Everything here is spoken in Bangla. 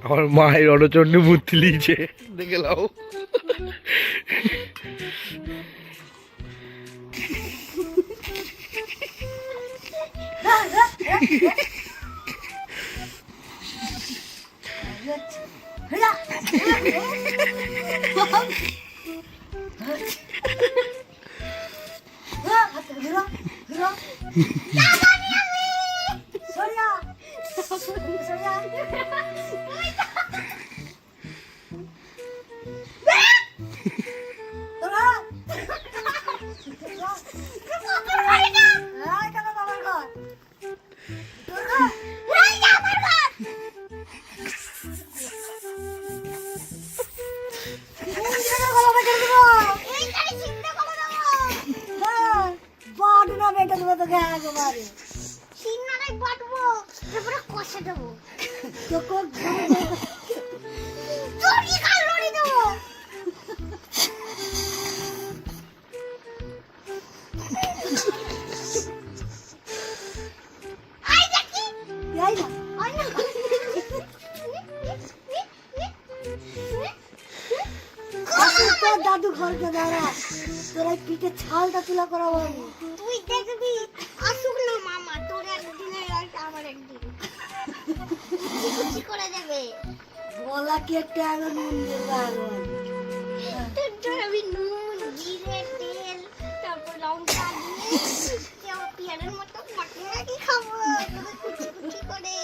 আমার মায়ের অরচন্ডী মূর্তি লিয়েছে, দেখে লাও। দাদু ঘরকে দাঁড়া, তোরা পিঠে ছালটা তুলা করাবো। তুই দেখবি আসুক না মামা, তোর একদিন আমার একদিন করে দেবে। বলা কি একটা আগে নুন দেবো, আমি নুন জিরে তেল তারপর লঙ্কা দিয়ে পেঁয়াজের মতো খাবো কুচি কুচি করে।